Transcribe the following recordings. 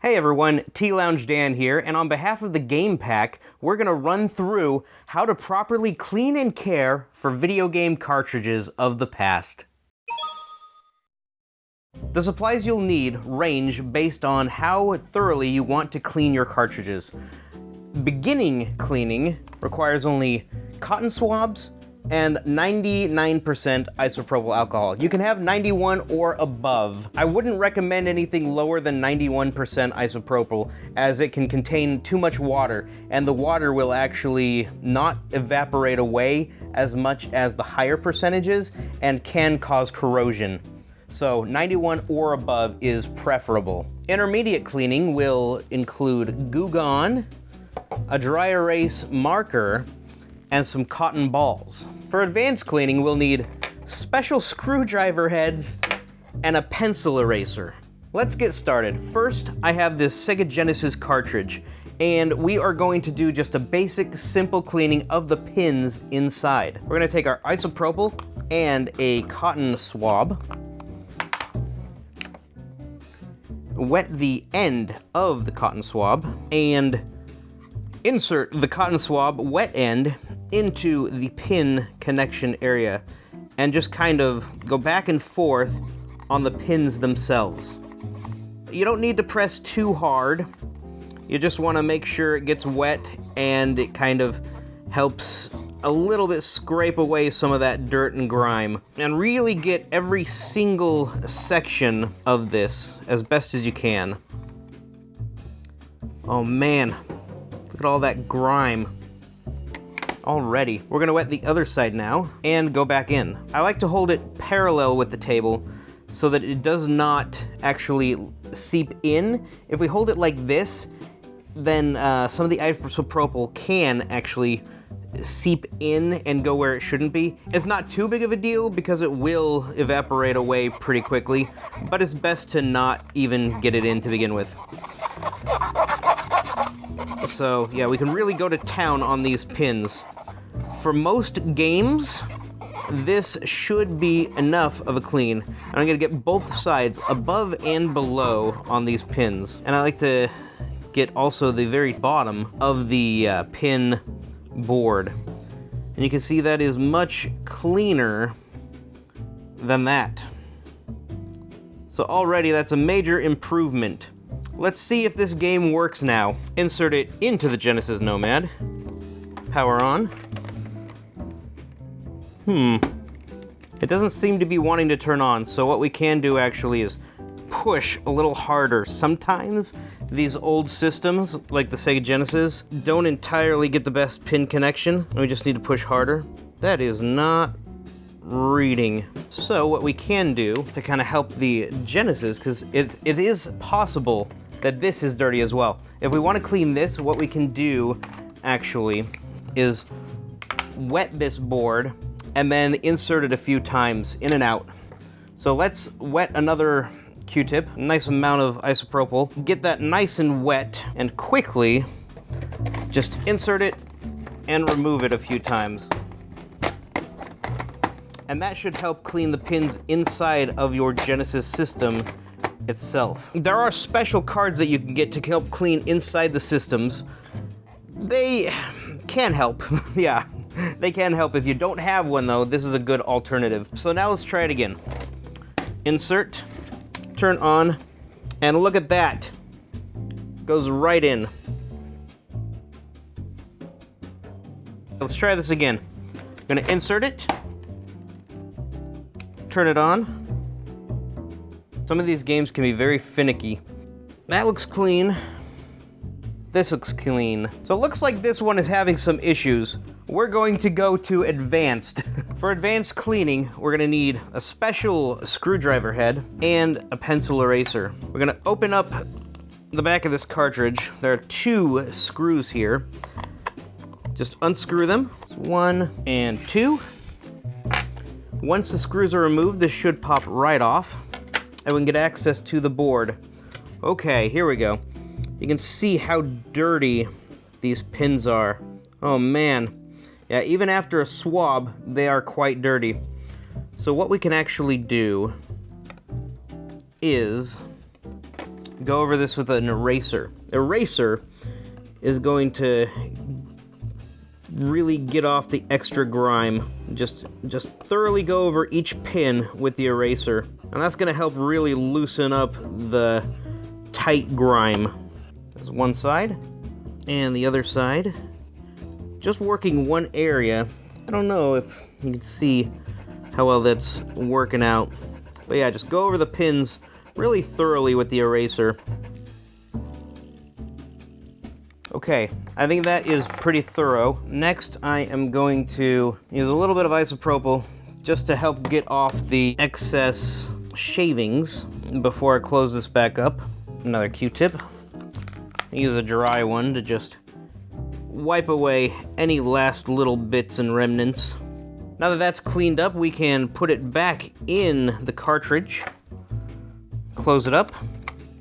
Hey everyone, T-Lounge Dan here, and on behalf of the Game Pack, we're going to run through how to properly clean and care for video game cartridges of the past. The supplies you'll need range based on how thoroughly you want to clean your cartridges. Beginning cleaning requires only cotton swabs and 99% isopropyl alcohol. You can have 91 or above. I wouldn't recommend anything lower than 91% isopropyl, as it can contain too much water, and the water will actually not evaporate away as much as the higher percentages and can cause corrosion. So 91 or above is preferable. Intermediate cleaning will include Goo Gone, a dry erase marker, and some cotton balls. For advanced cleaning, we'll need special screwdriver heads and a pencil eraser. Let's get started. First, I have this Sega Genesis cartridge, and we are going to do just a basic, simple cleaning of the pins inside. We're gonna take our isopropyl and a cotton swab, wet the end of the cotton swab, and insert the cotton swab wet end into the pin connection area and just kind of go back and forth on the pins themselves. You don't need to press too hard. You just want to make sure it gets wet and it kind of helps a little bit scrape away some of that dirt and grime, and really get every single section of this as best as you can. Oh man, look at all that grime already. We're gonna wet the other side now and go back in. I like to hold it parallel with the table so that it does not actually seep in. If we hold it like this, then some of the isopropyl can actually seep in and go where it shouldn't be. It's not too big of a deal because it will evaporate away pretty quickly, but it's best to not even get it in to begin with. So yeah, we can really go to town on these pins. For most games, this should be enough of a clean. I'm gonna get both sides, above and below, on these pins. And I like to get also the very bottom of the pin board. And you can see that is much cleaner than that. So already that's a major improvement. Let's see if this game works now. Insert it into the Genesis Nomad. Power on. It doesn't seem to be wanting to turn on, so what we can do actually is push a little harder. Sometimes these old systems, like the Sega Genesis, don't entirely get the best pin connection, and we just need to push harder. That is not reading. So what we can do to kind of help the Genesis, because it is possible that this is dirty as well. If we want to clean this, what we can do actually is wet this board and then insert it a few times in and out. So let's wet another Q-tip, nice amount of isopropyl, get that nice and wet, and quickly just insert it and remove it a few times. And that should help clean the pins inside of your Genesis system itself. There are special cards that you can get to help clean inside the systems. They can help, yeah. They can help. If you don't have one though, this is a good alternative. So now let's try it again. Insert, turn on, and look at that. Goes right in. Let's try this again. I'm gonna insert it, turn it on. Some of these games can be very finicky. That looks clean. This looks clean. So it looks like this one is having some issues. We're going to go to advanced. For advanced cleaning, we're gonna need a special screwdriver head and a pencil eraser. We're gonna open up the back of this cartridge. There are 2 screws here. Just unscrew them. 1 and 2. Once the screws are removed, this should pop right off, and we can get access to the board. Okay, here we go. You can see how dirty these pins are. Oh man. Yeah, even after a swab, they are quite dirty. So what we can actually do is go over this with an eraser. Eraser is going to really get off the extra grime. Just thoroughly go over each pin with the eraser. And that's gonna help really loosen up the tight grime. There's one side, and the other side. Just working one area. I don't know if you can see how well that's working out. But yeah, just go over the pins really thoroughly with the eraser. Okay, I think that is pretty thorough. Next, I am going to use a little bit of isopropyl just to help get off the excess shavings before I close this back up. Another Q-tip. Use a dry one to just wipe away any last little bits and remnants. Now that that's cleaned up, we can put it back in the cartridge. Close it up.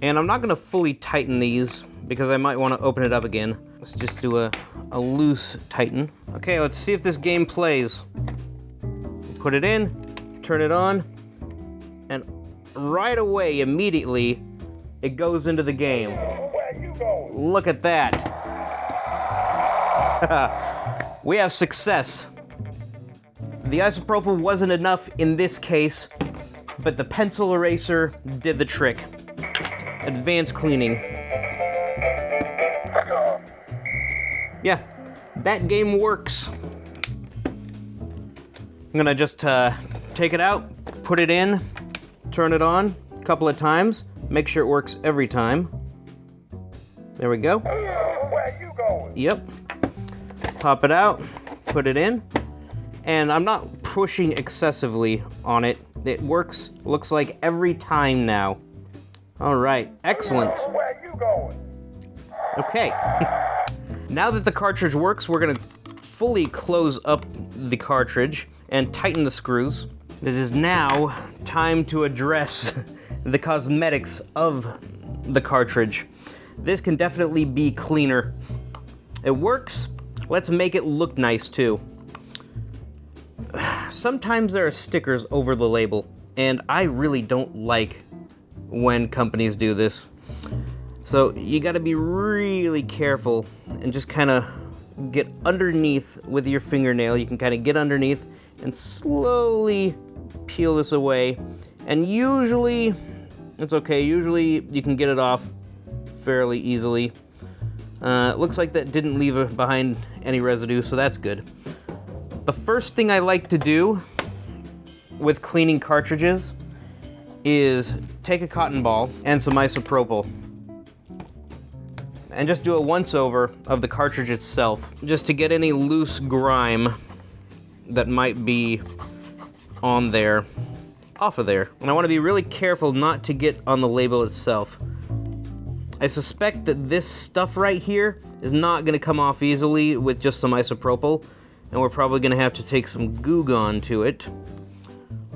And I'm not gonna fully tighten these because I might want to open it up again. Let's just do a loose tighten. Okay, let's see if this game plays. Put it in, turn it on, and right away, immediately, it goes into the game. Look at that. We have success. The isopropyl wasn't enough in this case, but the pencil eraser did the trick. Advanced cleaning. Yeah, that game works. I'm gonna just take it out, put it in, turn it on a couple of times, make sure it works every time. There we go. Where you going? Yep. Pop it out, put it in, and I'm not pushing excessively on it. It works, looks like every time now. All right, excellent. Where you going? Okay. Now that the cartridge works, we're gonna fully close up the cartridge and tighten the screws. It is now time to address the cosmetics of the cartridge. This can definitely be cleaner. It works. Let's make it look nice too. Sometimes there are stickers over the label, and I really don't like when companies do this. So you gotta be really careful and just kind of get underneath with your fingernail. You can kind of get underneath and slowly peel this away. And usually, it's okay, usually you can get it off fairly easily. It looks like that didn't leave behind any residue, so that's good. The first thing I like to do with cleaning cartridges is take a cotton ball and some isopropyl and just do a once-over of the cartridge itself, just to get any loose grime that might be on there, off of there. And I want to be really careful not to get on the label itself. I suspect that this stuff right here is not going to come off easily with just some isopropyl, and we're probably going to have to take some Goo Gone to it.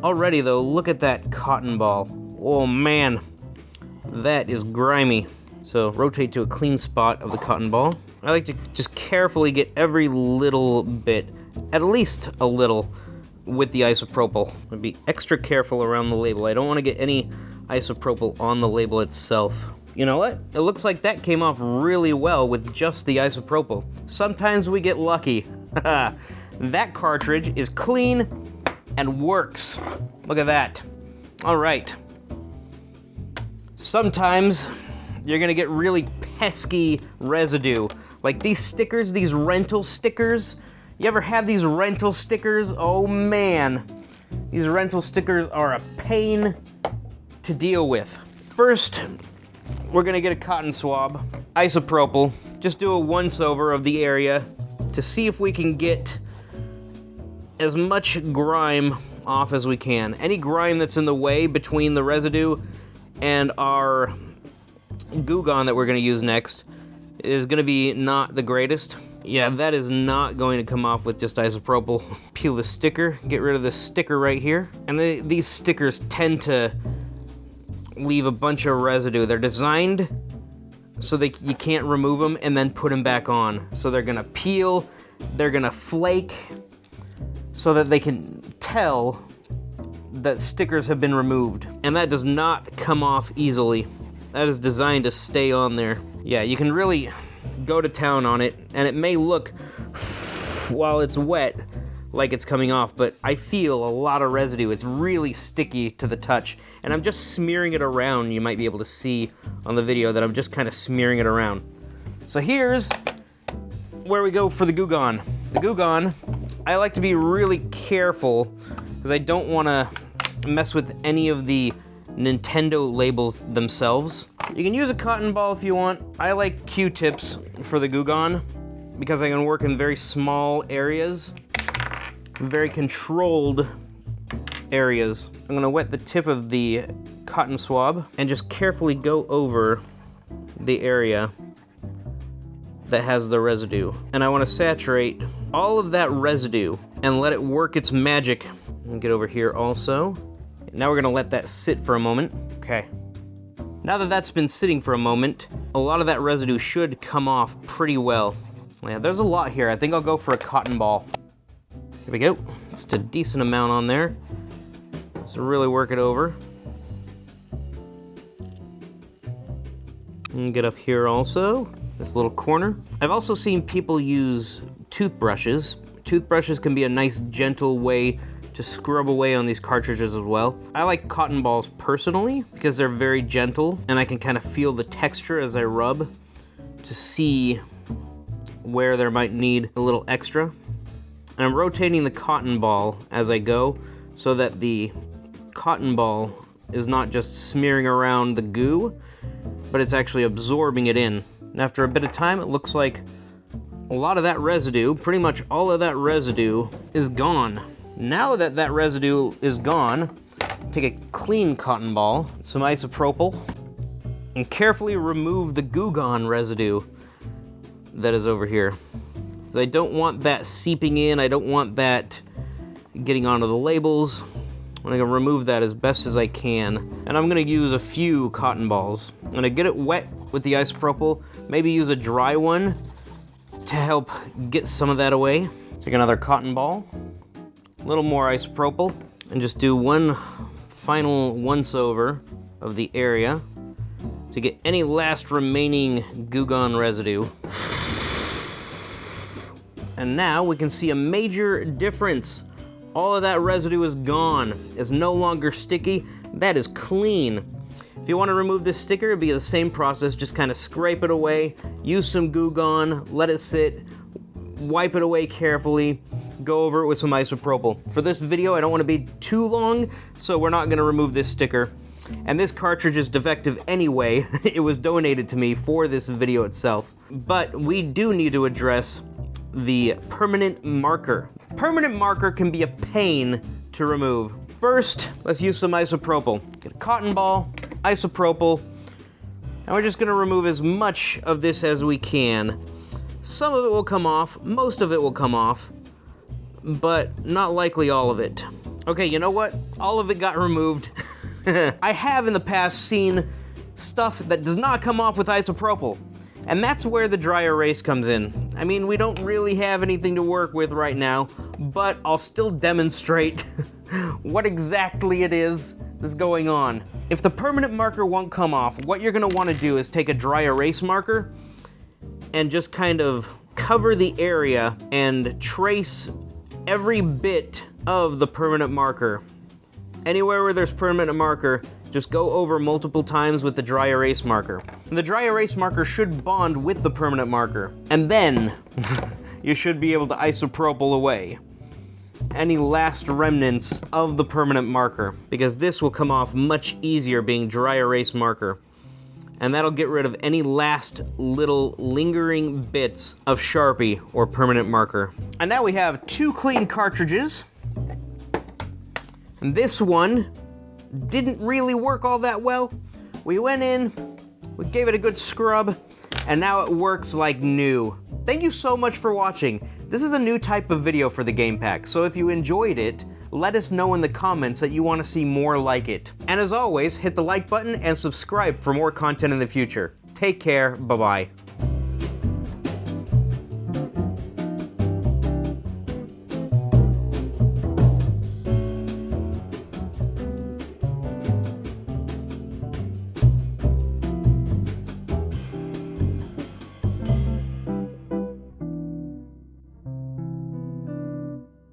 Already though, look at that cotton ball. Oh man, that is grimy. So rotate to a clean spot of the cotton ball. I like to just carefully get every little bit, at least a little, with the isopropyl. I'll be extra careful around the label. I don't want to get any isopropyl on the label itself. You know what? It looks like that came off really well with just the isopropyl. Sometimes we get lucky. That cartridge is clean and works. Look at that. All right. Sometimes you're gonna get really pesky residue. Like these stickers, these rental stickers. You ever have these rental stickers? Oh man. These rental stickers are a pain to deal with. First, we're gonna get a cotton swab, isopropyl, just do a once-over of the area to see if we can get as much grime off as we can. Any grime that's in the way between the residue and our Goo Gone that we're gonna use next is gonna be not the greatest. Yeah, that is not going to come off with just isopropyl. Peel the sticker, get rid of this sticker right here. And these stickers tend to leave a bunch of residue. They're designed so you can't remove them and then put them back on. So they're gonna peel, they're gonna flake, so that they can tell that stickers have been removed. And that does not come off easily. That is designed to stay on there. Yeah, you can really go to town on it, and it may look, while it's wet, like it's coming off, but I feel a lot of residue. It's really sticky to the touch, and I'm just smearing it around. You might be able to see on the video that I'm just kind of smearing it around. So here's where we go for the Goo Gone. The Goo Gone, I like to be really careful because I don't want to mess with any of the Nintendo labels themselves. You can use a cotton ball if you want. I like Q-tips for the Goo Gone because I can work in very small areas, very controlled areas. I'm gonna wet the tip of the cotton swab and just carefully go over the area that has the residue. And I wanna saturate all of that residue and let it work its magic. And get over here also. Now we're gonna let that sit for a moment. Okay. Now that that's been sitting for a moment, a lot of that residue should come off pretty well. Yeah, there's a lot here. I think I'll go for a cotton ball. Here we go. Just a decent amount on there. So really work it over. And get up here also, this little corner. I've also seen people use toothbrushes. Toothbrushes can be a nice gentle way to scrub away on these cartridges as well. I like cotton balls personally because they're very gentle and I can kind of feel the texture as I rub to see where there might need a little extra. And I'm rotating the cotton ball as I go so that the cotton ball is not just smearing around the goo, but it's actually absorbing it in. And after a bit of time, it looks like a lot of that residue, pretty much all of that residue, is gone. Now that that residue is gone, take a clean cotton ball, some isopropyl, and carefully remove the Goo Gone residue that is over here. Because I don't want that seeping in, I don't want that getting onto the labels. I'm gonna remove that as best as I can. And I'm gonna use a few cotton balls. I'm gonna get it wet with the isopropyl, maybe use a dry one to help get some of that away. Take another cotton ball, a little more isopropyl, and just do one final once over of the area to get any last remaining Goo Gone residue. And now we can see a major difference. All of that residue is gone. It's no longer sticky. That is clean. If you want to remove this sticker, it'd be the same process. Just kind of scrape it away, use some Goo Gone, let it sit, wipe it away carefully, go over it with some isopropyl. For this video, I don't want to be too long, so we're not going to remove this sticker. And this cartridge is defective anyway. It was donated to me for this video itself. But we do need to address the permanent marker. Permanent marker can be a pain to remove. First, let's use some isopropyl. Get a cotton ball, isopropyl, and we're just gonna remove as much of this as we can. Some of it will come off, most of it will come off, but not likely all of it. Okay, you know what? All of it got removed. I have in the past seen stuff that does not come off with isopropyl. And that's where the dry erase comes in. I mean, we don't really have anything to work with right now, but I'll still demonstrate what exactly it is that's going on. If the permanent marker won't come off, what you're gonna wanna do is take a dry erase marker and just kind of cover the area and trace every bit of the permanent marker. Anywhere where there's permanent marker, just go over multiple times with the dry erase marker. And the dry erase marker should bond with the permanent marker. And then you should be able to isopropyl away any last remnants of the permanent marker, because this will come off much easier being dry erase marker. And that'll get rid of any last little lingering bits of Sharpie or permanent marker. And now we have 2 clean cartridges. And this one didn't really work all that well. We went in, we gave it a good scrub, and now it works like new. Thank you so much for watching. This is a new type of video for the Game Pack, so if you enjoyed it, let us know in the comments that you want to see more like it. And as always, hit the like button and subscribe for more content in the future. Take care, bye-bye.